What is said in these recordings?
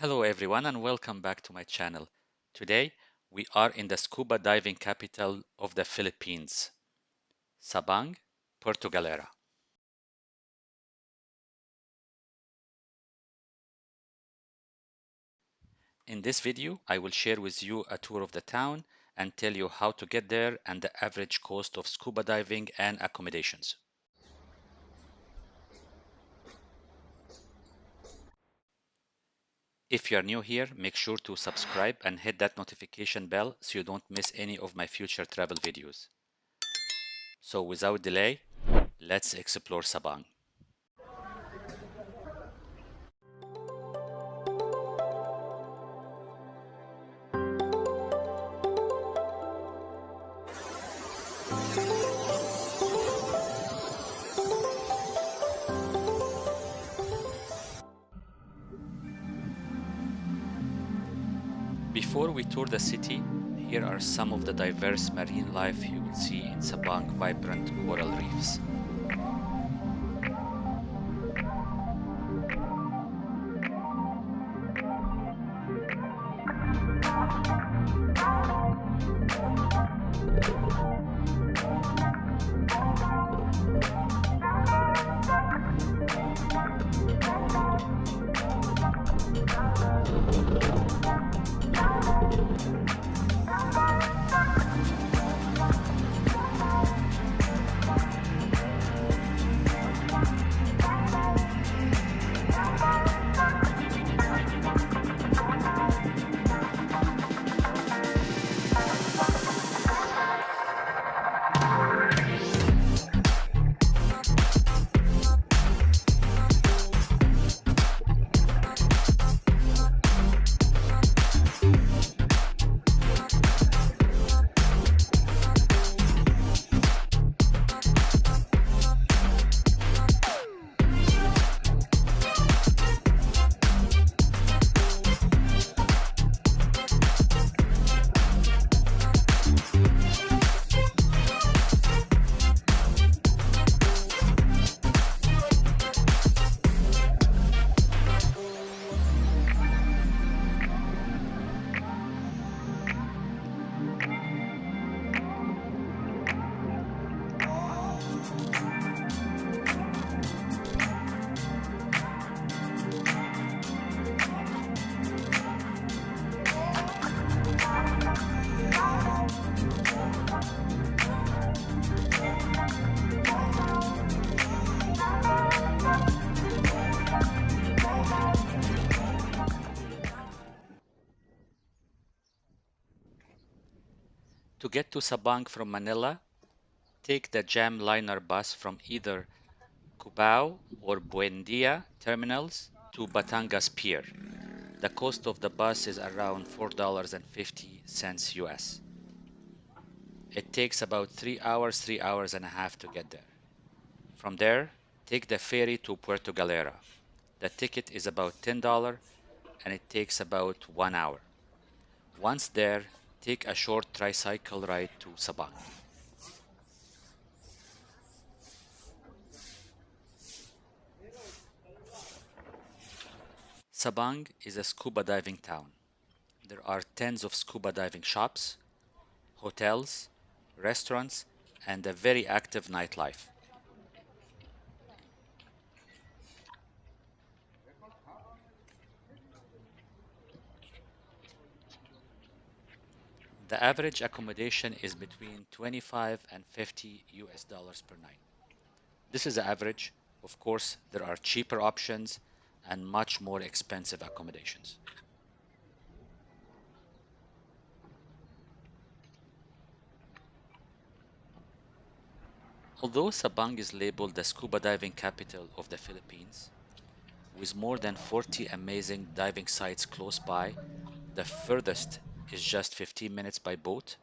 Hello everyone and welcome back to my channel. Today we are in the scuba diving capital of the Philippines, Sabang, Puerto Galera. In this video, I will share with you a tour of the town and tell you how to get there and the average cost of scuba diving and accommodations. If you are new here, make sure to subscribe and hit that notification bell so you don't miss any of my future travel videos. So without delay, let's explore Sabang. Before we tour the city, here are some of the diverse marine life you will see in Sabang vibrant coral reefs. To get to Sabang from Manila, take the Jam Liner bus from either Cubao or Buendia terminals to Batangas Pier. The cost of the bus is around $4.50 US. It takes about 3 hours and a half to get there. From there, take the ferry to Puerto Galera. The ticket is about $10 and it takes about 1 hour. Once there, take a short tricycle ride to Sabang. Sabang is a scuba diving town. There are tens of scuba diving shops, hotels, restaurants, and a very active nightlife. The average accommodation is between 25 and 50 US dollars per night. This is the average. Of course, there are cheaper options and much more expensive accommodations. Although Sabang is labeled the scuba diving capital of the Philippines, with more than 40 amazing diving sites close by, the furthest is just 15 minutes by boat.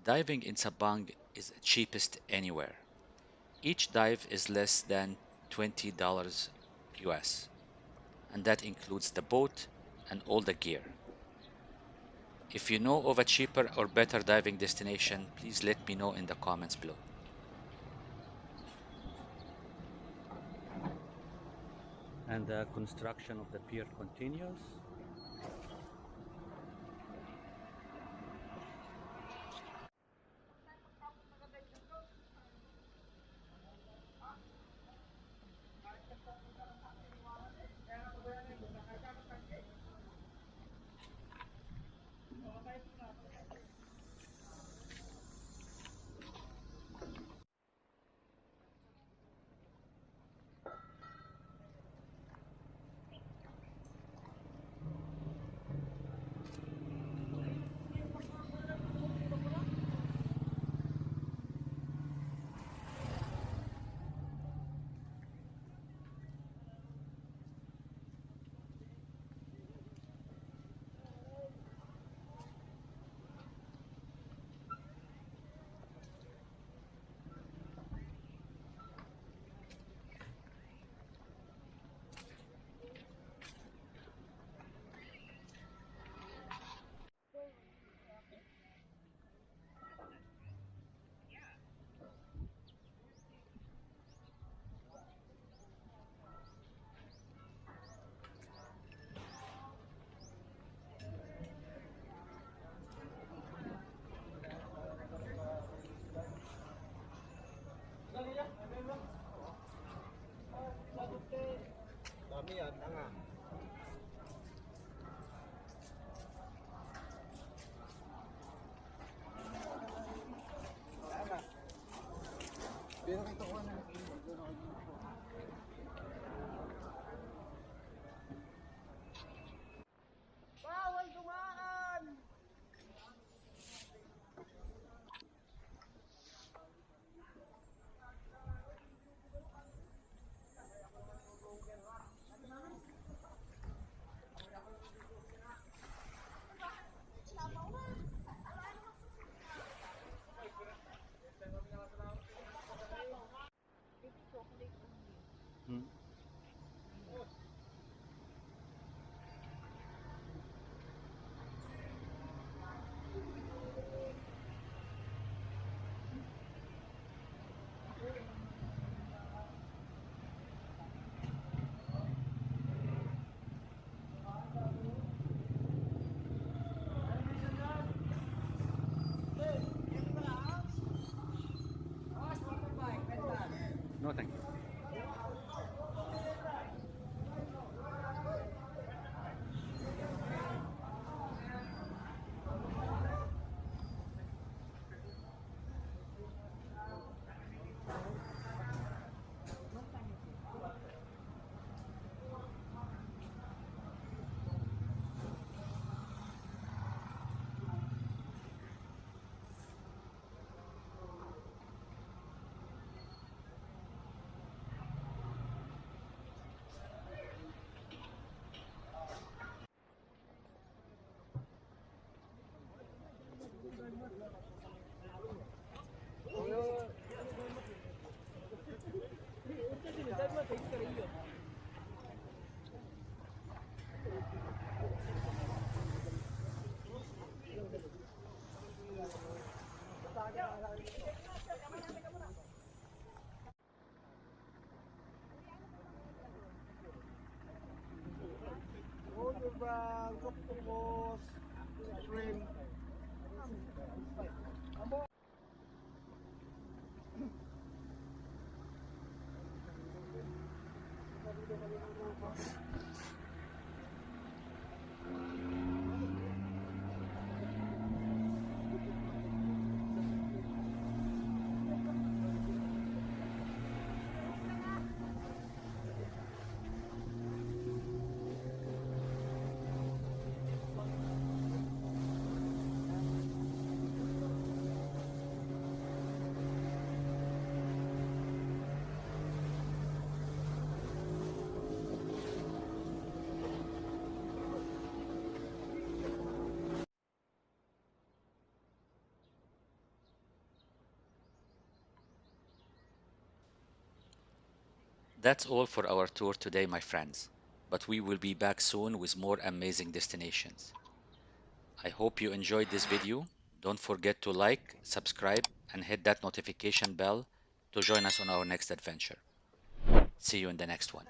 Diving in Sabang is cheapest anywhere. Each dive is less than $20 US, and that includes the boat and all the gear. If you know of a cheaper or better diving destination, please let me know in the comments below. And the construction of the pier continues. Dami yan, tanga. Tama. Pero ito ko na. Bawal dumaan! Hmm. No, thank you. Oh, diba? Octopus, shrimp. Amo. That's all for our tour today, my friends, but we will be back soon with more amazing destinations. I hope you enjoyed this video. Don't forget to like, subscribe, and hit that notification bell to join us on our next adventure. See you in the next one.